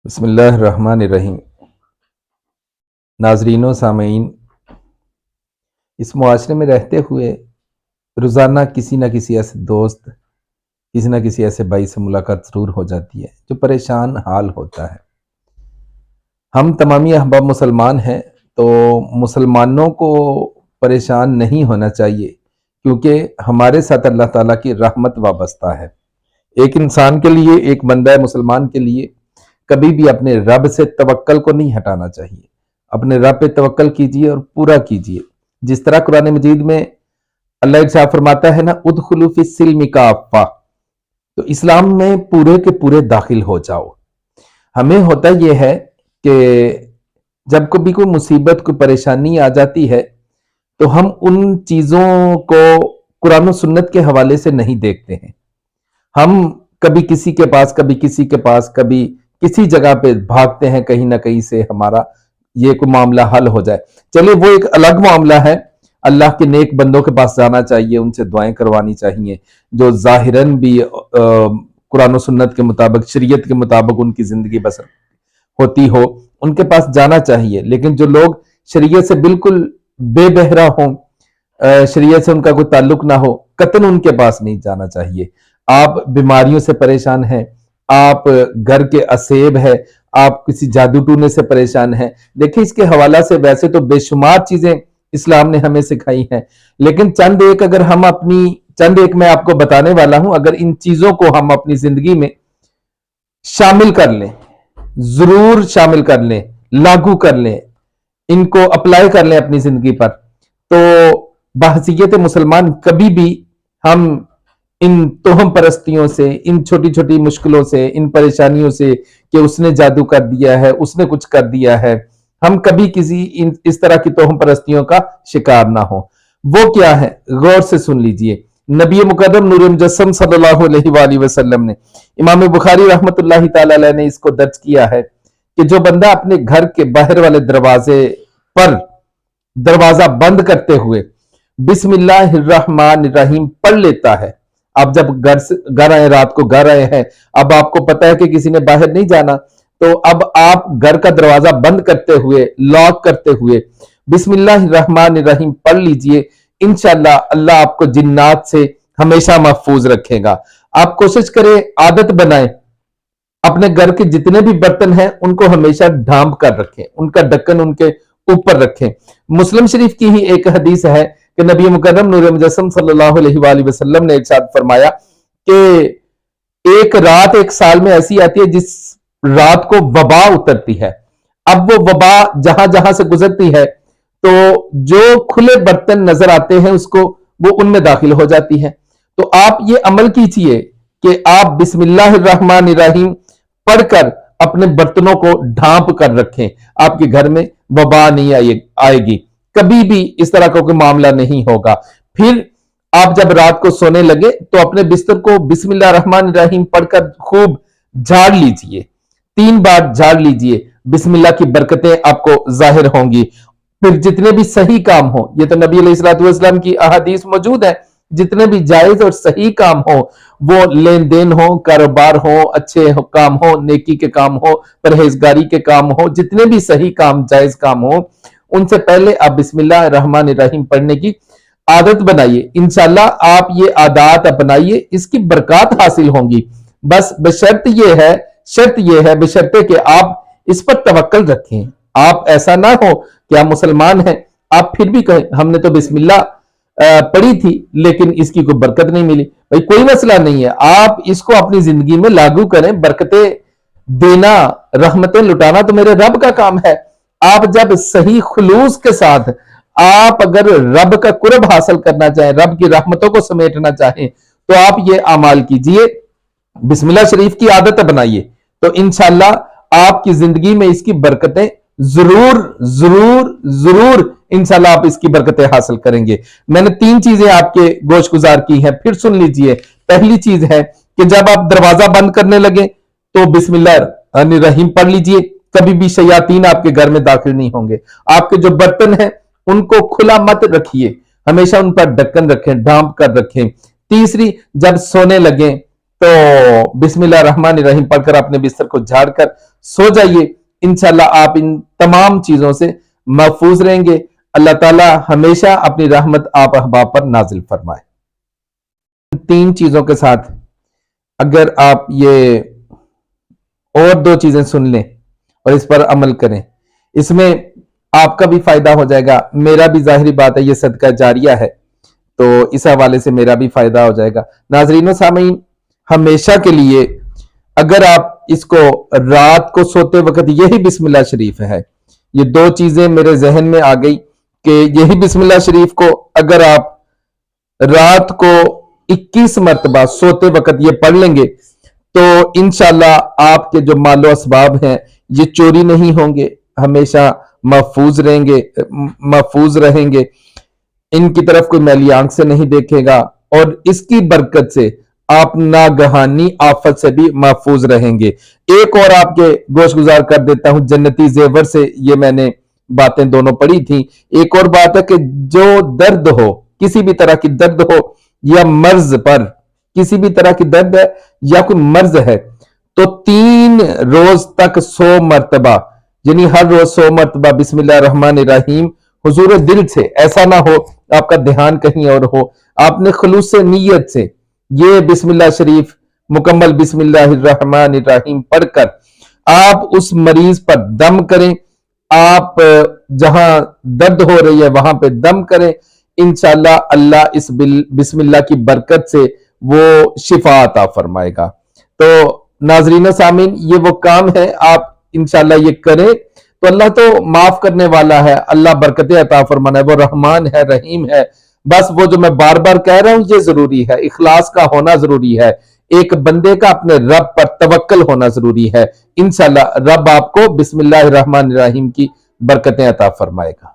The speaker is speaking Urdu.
بسم اللہ الرحمن الرحیم۔ ناظرین و سامعین، اس معاشرے میں رہتے ہوئے روزانہ کسی نہ کسی ایسے دوست، کسی نہ کسی ایسے بھائی سے ملاقات ضرور ہو جاتی ہے جو پریشان حال ہوتا ہے۔ ہم تمامی احباب مسلمان ہیں تو مسلمانوں کو پریشان نہیں ہونا چاہیے، کیونکہ ہمارے ساتھ اللہ تعالیٰ کی رحمت وابستہ ہے۔ ایک انسان کے لیے، ایک بندہ مسلمان کے لیے کبھی بھی اپنے رب سے توکل کو نہیں ہٹانا چاہیے۔ اپنے رب پہ توکل کیجئے اور پورا کیجئے۔ جس طرح قرآن مجید میں اللہ ارشاد فرماتا ہے نا، ادخلوا فی السلم کافہ، تو اسلام میں پورے کے پورے داخل ہو جاؤ۔ ہمیں ہوتا یہ ہے کہ جب کبھی کوئی مصیبت، کوئی پریشانی آ جاتی ہے تو ہم ان چیزوں کو قرآن و سنت کے حوالے سے نہیں دیکھتے ہیں۔ ہم کبھی کسی کے پاس، کبھی کسی کے پاس، کبھی کسی جگہ پہ بھاگتے ہیں کہیں نہ کہیں سے ہمارا یہ کوئی معاملہ حل ہو جائے۔ چلیے وہ ایک الگ معاملہ ہے، اللہ کے نیک بندوں کے پاس جانا چاہیے، ان سے دعائیں کروانی چاہیے، جو ظاہراً بھی قرآن و سنت کے مطابق، شریعت کے مطابق ان کی زندگی بسر ہوتی ہو، ان کے پاس جانا چاہیے۔ لیکن جو لوگ شریعت سے بالکل بے بہرا ہوں، شریعت سے ان کا کوئی تعلق نہ ہو، قطعاً ان کے پاس نہیں جانا چاہیے۔ آپ بیماریوں سے پریشان ہیں، آپ گھر کے اسیب ہے، آپ کسی جادو ٹونے سے پریشان ہیں، دیکھیں اس کے حوالہ سے ویسے تو بے شمار چیزیں اسلام نے ہمیں سکھائی ہیں، لیکن چند ایک میں آپ کو بتانے والا ہوں، اگر ان چیزوں کو ہم اپنی زندگی میں شامل کر لیں، ضرور شامل کر لیں، لاگو کر لیں، ان کو اپلائی کر لیں اپنی زندگی پر، تو بحیثیت مسلمان کبھی بھی ہم ان توہم پرستیوں سے، ان چھوٹی چھوٹی مشکلوں سے، ان پریشانیوں سے کہ اس نے جادو کر دیا ہے، اس نے کچھ کر دیا ہے، ہم کبھی کسی اس طرح کی توہم پرستیوں کا شکار نہ ہو۔ وہ کیا ہے؟ غور سے سن لیجئے۔ نبی مکرم نور مجسم صلی اللہ علیہ وآلہ وسلم نے، امام بخاری رحمت اللہ تعالی علیہ نے اس کو درج کیا ہے کہ جو بندہ اپنے گھر کے باہر والے دروازے پر دروازہ بند کرتے ہوئے بسم اللہ الرحمن الرحیم پڑھ لیتا ہے، آپ جب گھر آئے، رات کو گھر آئے ہیں، اب آپ کو پتا ہے کہ کسی نے باہر نہیں جانا، تو اب آپ گھر کا دروازہ بند کرتے ہوئے، لاک کرتے ہوئے بسم اللہ الرحمن الرحیم پڑھ لیجئے، انشاءاللہ اللہ آپ کو جنات سے ہمیشہ محفوظ رکھے گا۔ آپ کوشش کریں، عادت بنائیں، اپنے گھر کے جتنے بھی برتن ہیں ان کو ہمیشہ ڈھانپ کر رکھیں، ان کا ڈھکن ان کے اوپر رکھیں۔ مسلم شریف کی ہی ایک حدیث ہے کہ نبی مکرم نور مجسم صلی اللہ علیہ وآلہ وسلم نے ارشاد فرمایا کہ ایک رات ایک سال میں ایسی آتی ہے جس رات کو وبا اترتی ہے۔ اب وہ وبا جہاں جہاں سے گزرتی ہے تو جو کھلے برتن نظر آتے ہیں اس کو وہ ان میں داخل ہو جاتی ہے۔ تو آپ یہ عمل کیجئے کہ آپ بسم اللہ الرحمن الرحیم پڑھ کر اپنے برتنوں کو ڈھانپ کر رکھیں، آپ کے گھر میں وبا نہیں آئے گی، کبھی بھی اس طرح کا کوئی معاملہ نہیں ہوگا۔ پھر آپ جب رات کو سونے لگے تو اپنے بستر کو بسم اللہ الرحمن الرحیم پڑھ کر خوب جھاڑ لیجئے، 3 بار جھاڑ لیجئے، بسم اللہ کی برکتیں آپ کو ظاہر ہوں گی۔ پھر جتنے بھی صحیح کام ہوں، یہ تو نبی علیہ السلام کی احادیث موجود ہیں، جتنے بھی جائز اور صحیح کام ہوں، وہ لین دین ہو، کاروبار ہو، اچھے کام ہو، نیکی کے کام ہو، پرہیزگاری کے کام ہو، جتنے بھی صحیح کام، جائز کام ہو، ان سے پہلے آپ بسم اللہ الرحمن الرحیم پڑھنے کی عادت بنائیے۔ انشاءاللہ آپ یہ عادات اپنائیے، اس کی برکات حاصل ہوں گی۔ بس شرط یہ ہے بشرطے کہ آپ اس پر توکل رکھیں۔ آپ ایسا نہ ہو کہ آپ مسلمان ہیں، آپ پھر بھی کہیں ہم نے تو بسم اللہ پڑھی تھی لیکن اس کی کوئی برکت نہیں ملی۔ بھئی کوئی مسئلہ نہیں ہے، آپ اس کو اپنی زندگی میں لاگو کریں۔ برکتیں دینا، رحمتیں لٹانا تو میرے رب کا کام ہے۔ آپ جب صحیح خلوص کے ساتھ آپ اگر رب کا قرب حاصل کرنا چاہیں، رب کی رحمتوں کو سمیٹنا چاہیں، تو آپ یہ اعمال کیجئے، بسم اللہ شریف کی عادت بنائیے، تو انشاءاللہ آپ کی زندگی میں اس کی برکتیں ضرور انشاءاللہ آپ اس کی برکتیں حاصل کریں گے۔ میں نے 3 چیزیں آپ کے گوش گزار کی ہیں، پھر سن لیجئے۔ پہلی چیز ہے کہ جب آپ دروازہ بند کرنے لگیں تو بسم اللہ الرحمن الرحیم پڑھ لیجئے، کبھی بھی شیاطین آپ کے گھر میں داخل نہیں ہوں گے۔ آپ کے جو برتن ہیں ان کو کھلا مت رکھیے، ہمیشہ ان پر ڈھکن رکھیں، ڈھانپ کر رکھیں۔ تیسری، جب سونے لگیں تو بسم اللہ الرحمن الرحیم پڑھ کر اپنے بستر کو جھاڑ کر سو جائیے. انشاءاللہ آپ ان تمام چیزوں سے محفوظ رہیں گے. اللہ تعالیٰ ہمیشہ اپنی رحمت آپ احباب پر نازل فرمائے. تین چیزوں کے ساتھ اگر آپ یہ اور دو چیزیں سن لیں اور اس پر عمل کریں، اس میں آپ کا بھی فائدہ ہو جائے گا، میرا بھی ظاہری بات ہے یہ صدقہ جاریہ ہے، تو اس حوالے سے میرا بھی فائدہ ہو جائے گا. ناظرین و سامعین، ہمیشہ کے لیے اگر آپ اس کو رات کو سوتے وقت یہی بسم اللہ شریف ہے، یہ دو چیزیں میرے ذہن میں آ گئی کہ یہی بسم اللہ شریف کو اگر آپ رات کو 21 مرتبہ سوتے وقت یہ پڑھ لیں گے تو انشاءاللہ آپ کے جو مال و اسباب ہیں یہ چوری نہیں ہوں گے، ہمیشہ محفوظ رہیں گے. ان کی طرف کوئی میلی آنکھ سے نہیں دیکھے گا، اور اس کی برکت سے آپ ناگہانی آفت سے بھی محفوظ رہیں گے. ایک اور آپ کے گوش گزار کر دیتا ہوں، جنتی زیور سے یہ میں نے باتیں دونوں پڑھی تھیں. ایک اور بات ہے کہ جو درد ہو، کسی بھی طرح کی درد ہو یا مرض پر، کسی بھی طرح کی درد ہے یا کوئی مرض ہے، تو 3 روز تک 100 مرتبہ، یعنی ہر روز 100 مرتبہ بسم اللہ الرحمن الرحیم حضور دل سے، ایسا نہ ہو آپ کا دھیان کہیں اور ہو، آپ نے خلوص نیت سے یہ بسم اللہ شریف مکمل بسم اللہ الرحمن الرحیم پڑھ کر آپ اس مریض پر دم کریں. آپ جہاں درد ہو رہی ہے وہاں پہ دم کریں، انشاءاللہ اللہ اس بسم اللہ کی برکت سے وہ شفا عطا فرمائے گا. تو ناظرین و سامعین، یہ وہ کام ہے، آپ انشاءاللہ یہ کریں تو اللہ تو معاف کرنے والا ہے، اللہ برکتیں عطا فرمانا ہے، وہ رحمان ہے، رحیم ہے. بس وہ جو میں بار بار کہہ رہا ہوں یہ ضروری ہے، اخلاص کا ہونا ضروری ہے، ایک بندے کا اپنے رب پر توکل ہونا ضروری ہے. انشاءاللہ رب آپ کو بسم اللہ الرحمن الرحیم کی برکتیں عطا فرمائے گا.